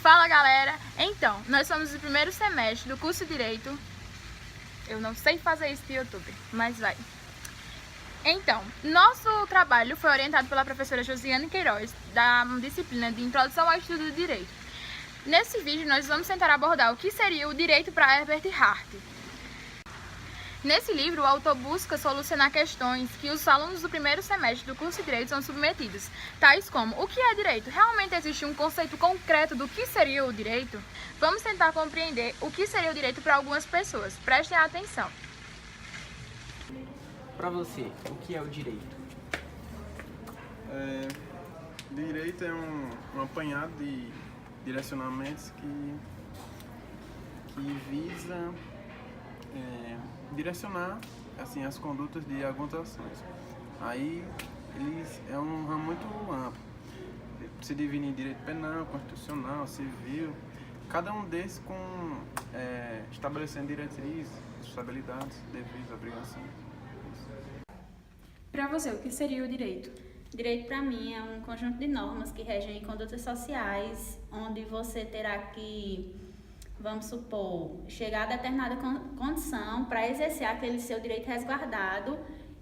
Fala galera, então, nós somos o primeiro semestre do curso de Direito. Eu não sei fazer isso no YouTube, mas vai. Então, nosso trabalho foi orientado pela professora Josiane Queiroz, da disciplina de Introdução ao Estudo do Direito. Nesse vídeo nós vamos tentar abordar o que seria o direito para Herbert Hart. Nesse livro, o autor busca solucionar questões que os alunos do primeiro semestre do curso de Direito são submetidos, tais como: o que é direito? Realmente existe um conceito concreto do que seria o direito? Vamos tentar compreender o que seria o direito para algumas pessoas. Prestem atenção. Para você, o que é o direito? Direito é um apanhado de direcionamentos que visa direcionar assim, as condutas de algumas ações. Aí é um ramo muito amplo. Se divide em direito penal, constitucional, civil, cada um desses estabelecendo diretrizes, responsabilidades, deveres, obrigações. Para você, o que seria o direito? Direito, para mim, é um conjunto de normas que regem condutas sociais, onde você terá que, vamos supor, chegar a determinada condição para exercer aquele seu direito resguardado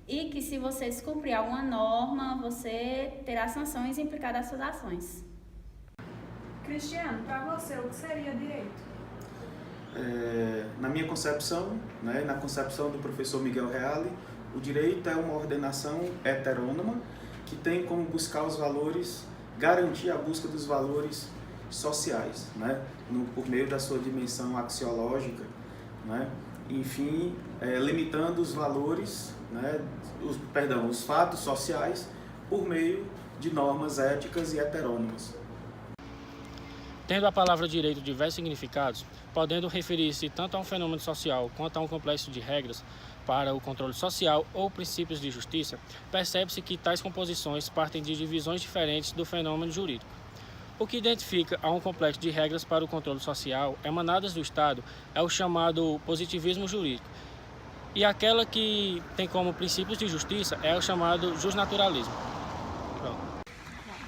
e que, se você descumprir alguma norma, você terá sanções implicadas às suas ações. Cristiano, para você, o que seria direito? Na minha concepção, na concepção do professor Miguel Reale, o direito é uma ordenação heterônoma que tem como buscar os valores, garantir a busca dos valores sociais, por meio da sua dimensão axiológica, enfim, limitando os valores, os fatos sociais por meio de normas éticas e heterônomas. Tendo a palavra direito diversos significados, podendo referir-se tanto a um fenômeno social quanto a um complexo de regras para o controle social ou princípios de justiça, percebe-se que tais composições partem de divisões diferentes do fenômeno jurídico. O que identifica a um complexo de regras para o controle social emanadas do Estado é o chamado positivismo jurídico, e aquela que tem como princípios de justiça é o chamado justnaturalismo.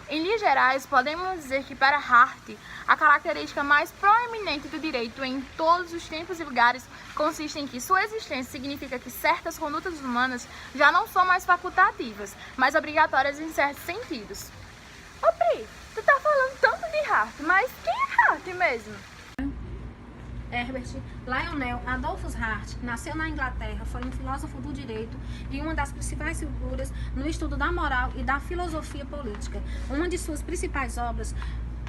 Em linhas gerais, podemos dizer que para Hart, a característica mais proeminente do direito em todos os tempos e lugares consiste em que sua existência significa que certas condutas humanas já não são mais facultativas, mas obrigatórias em certos sentidos. Ô Pri, tu tá falando tanto de Hart, mas quem é Hart mesmo? Herbert Lionel Adolphus Hart nasceu na Inglaterra, foi um filósofo do direito e uma das principais figuras no estudo da moral e da filosofia política. Uma de suas principais obras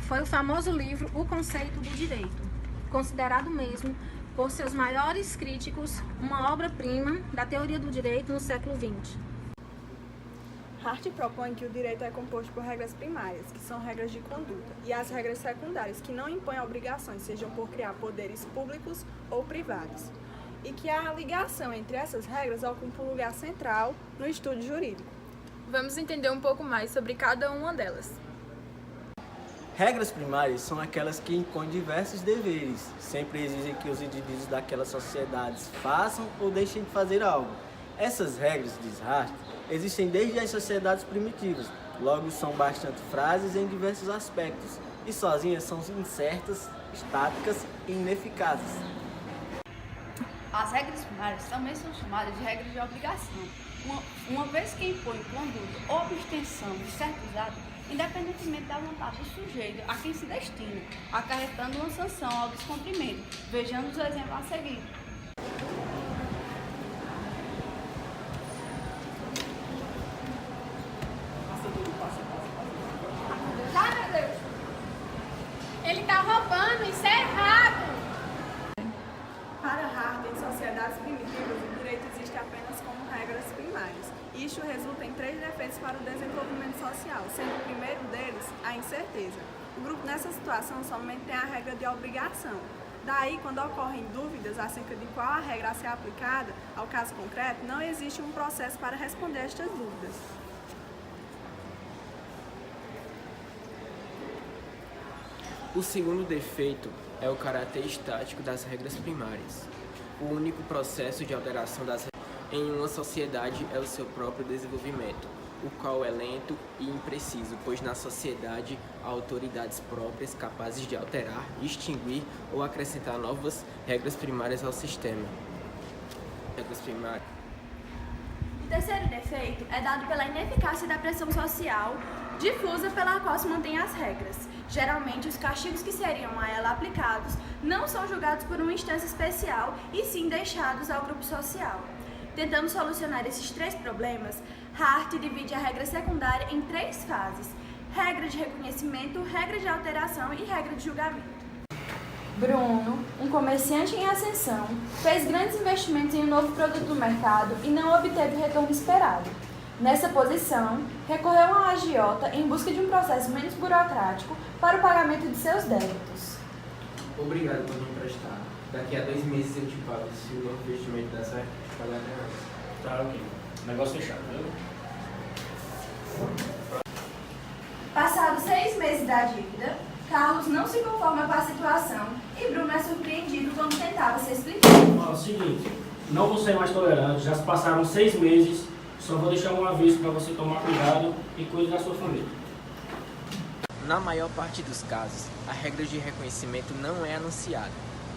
foi o famoso livro O Conceito do Direito, considerado mesmo por seus maiores críticos uma obra-prima da teoria do direito no século XX. Hart propõe que o direito é composto por regras primárias, que são regras de conduta, e as regras secundárias, que não impõem obrigações, sejam por criar poderes públicos ou privados, e que a ligação entre essas regras ocupa um lugar central no estudo jurídico. Vamos entender um pouco mais sobre cada uma delas. Regras primárias são aquelas que impõem diversos deveres, sempre exigem que os indivíduos daquelas sociedades façam ou deixem de fazer algo. Essas regras, diz Hart, existem desde as sociedades primitivas, logo são bastante frágeis em diversos aspectos e sozinhas são incertas, estáticas e ineficazes. As regras primárias também são chamadas de regras de obrigação, uma vez que impõem conduta ou abstenção de certos atos, independentemente da vontade do sujeito a quem se destina, acarretando uma sanção ao descumprimento. Vejamos o exemplo a seguir. Ele tá roubando, isso é errado! Para Hart, em sociedades primitivas, o direito existe apenas como regras primárias. Isso resulta em 3 defeitos para o desenvolvimento social, sendo o primeiro deles a incerteza. O grupo nessa situação somente tem a regra de obrigação. Daí, quando ocorrem dúvidas acerca de qual a regra a ser aplicada ao caso concreto, não existe um processo para responder estas dúvidas. O segundo defeito é o caráter estático das regras primárias. O único processo de alteração das regras em uma sociedade é o seu próprio desenvolvimento. o qual é lento e impreciso, pois na sociedade há autoridades próprias capazes de alterar, extinguir ou acrescentar novas regras primárias ao sistema. Regras primárias. O terceiro defeito é dado pela ineficácia da pressão social difusa pela qual se mantêm as regras. Geralmente, os castigos que seriam a ela aplicados não são julgados por uma instância especial e sim deixados ao grupo social. Tentando solucionar esses três problemas, Hart divide a regra secundária em três fases: regra de reconhecimento, regra de alteração e regra de julgamento. Bruno, um comerciante em ascensão, fez grandes investimentos em um novo produto no mercado e não obteve o retorno esperado. Nessa posição, recorreu a um agiota em busca de um processo menos burocrático para o pagamento de seus débitos. Obrigado por me emprestar. Daqui a 2 meses eu te pago. Se o novo investimento der certo, eu te pagar mais. Tá, ok. Negócio fechado, viu? Passados 6 meses da dívida, Carlos não se conforma com a situação e Bruno é surpreendido quando tentava se explicar. Ó, seguinte, não vou ser mais tolerante, já se passaram 6 meses, só vou deixar um aviso para você tomar cuidado e cuide da sua família. Na maior parte dos casos, a regra de reconhecimento não é anunciada,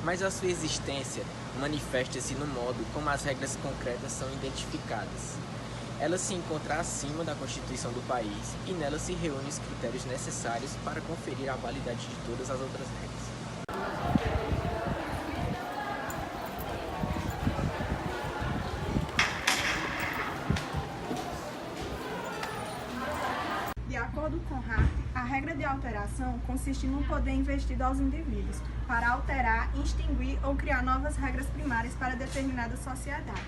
mas a sua existência manifesta-se no modo como as regras concretas são identificadas. Ela se encontra acima da Constituição do país e nela se reúnem os critérios necessários para conferir a validade de todas as outras regras. De acordo com Hart, a regra de alteração consiste no poder investido aos indivíduos para alterar, extinguir ou criar novas regras primárias para determinada sociedade.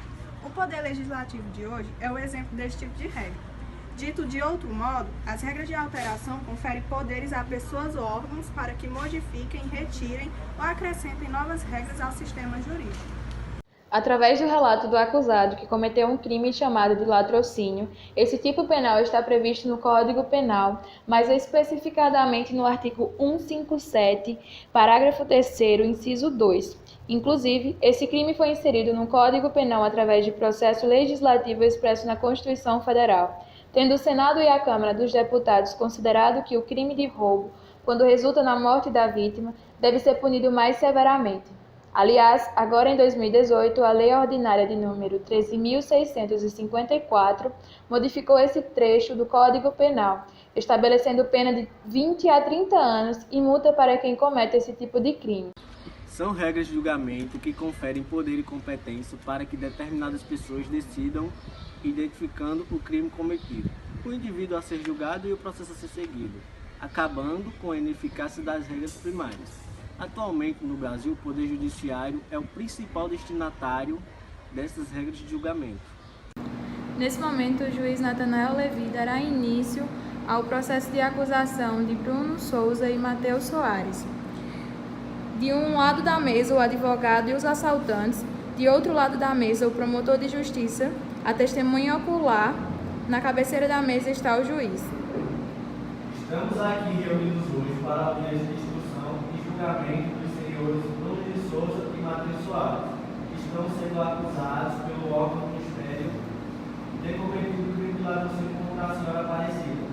O poder legislativo de hoje é o exemplo desse tipo de regra. Dito de outro modo, as regras de alteração conferem poderes a pessoas ou órgãos para que modifiquem, retirem ou acrescentem novas regras ao sistema jurídico. Através do relato do acusado que cometeu um crime chamado de latrocínio, esse tipo penal está previsto no Código Penal, mais especificadamente no artigo 157, parágrafo 3º, inciso 2. Inclusive, esse crime foi inserido no Código Penal através de processo legislativo expresso na Constituição Federal, tendo o Senado e a Câmara dos Deputados considerado que o crime de roubo, quando resulta na morte da vítima, deve ser punido mais severamente. Aliás, agora em 2018, a Lei Ordinária de número 13.654 modificou esse trecho do Código Penal, estabelecendo pena de 20 a 30 anos e multa para quem comete esse tipo de crime. São regras de julgamento que conferem poder e competência para que determinadas pessoas decidam, identificando o crime cometido, o indivíduo a ser julgado e o processo a ser seguido, acabando com a ineficácia das regras primárias. Atualmente, no Brasil, o Poder Judiciário é o principal destinatário dessas regras de julgamento. Nesse momento, o juiz Natanael Levi dará início ao processo de acusação de Bruno Souza e Matheus Soares. De um lado da mesa, o advogado e os assaltantes, de outro lado da mesa, o promotor de justiça, a testemunha ocular, na cabeceira da mesa está o juiz. Estamos aqui reunidos hoje para a audiência de instrução e julgamento dos senhores Bruno de Souza e Matheus Soares, que estão sendo acusados pelo órgão do Ministério de ter cometido o crime de latrocínio contra a senhora Aparecida.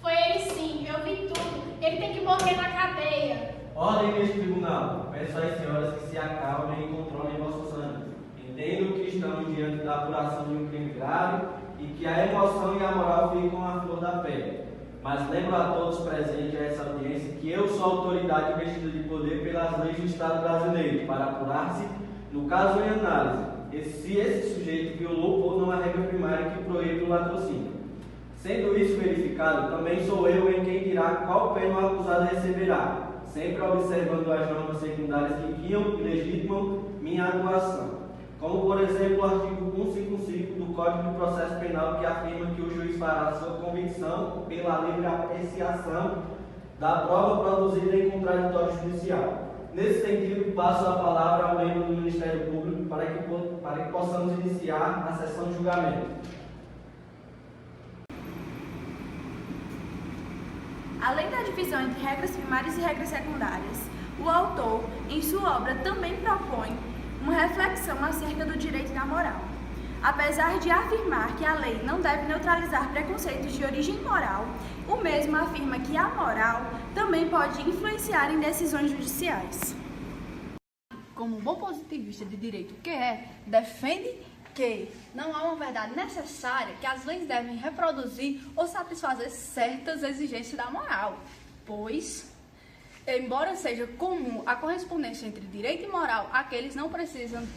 Foi ele sim, eu vi tudo. Ele tem que morrer na cadeia. Ordem neste tribunal. Peço às senhoras que se acalmem e controlem vossos ânimos. Entendo que estamos diante da apuração de um crime grave e que a emoção e a moral ficam à flor da pele. Mas lembro a todos presentes a essa audiência que eu sou autoridade investida de poder pelas leis do Estado brasileiro para apurar-se, no caso em análise, se esse sujeito violou ou não a regra primária que proíbe o latrocínio. Sendo isso verificado, também sou eu em quem dirá qual pena o acusado receberá, sempre observando as normas secundárias que guiam e legitimam minha atuação. Como, por exemplo, o artigo 155 do Código de Processo Penal, que afirma que o juiz fará sua convicção pela livre apreciação da prova produzida em contraditório judicial. Nesse sentido, passo a palavra ao membro do Ministério Público para que possamos iniciar a sessão de julgamento. Além da divisão entre regras primárias e regras secundárias, o autor, em sua obra, também propõe uma reflexão acerca do direito da moral. Apesar de afirmar que a lei não deve neutralizar preconceitos de origem moral, o mesmo afirma que a moral também pode influenciar em decisões judiciais. Como um bom positivista de direito que é, defende que não há uma verdade necessária que as leis devem reproduzir ou satisfazer certas exigências da moral, pois, embora seja comum a correspondência entre direito e moral, aqueles não precisam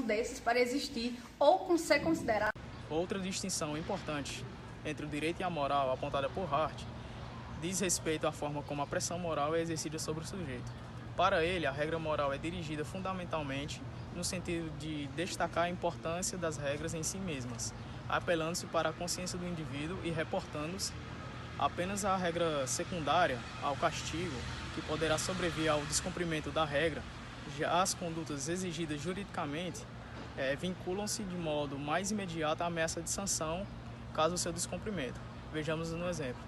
desses para existir ou ser considerados. Outra distinção importante entre o direito e a moral apontada por Hart diz respeito à forma como a pressão moral é exercida sobre o sujeito. Para ele, a regra moral é dirigida fundamentalmente no sentido de destacar a importância das regras em si mesmas, apelando-se para a consciência do indivíduo e reportando-se apenas à regra secundária, ao castigo, que poderá sobrevir ao descumprimento da regra. Já as condutas exigidas juridicamente vinculam-se de modo mais imediato à ameaça de sanção caso o seu descumprimento. Vejamos no exemplo.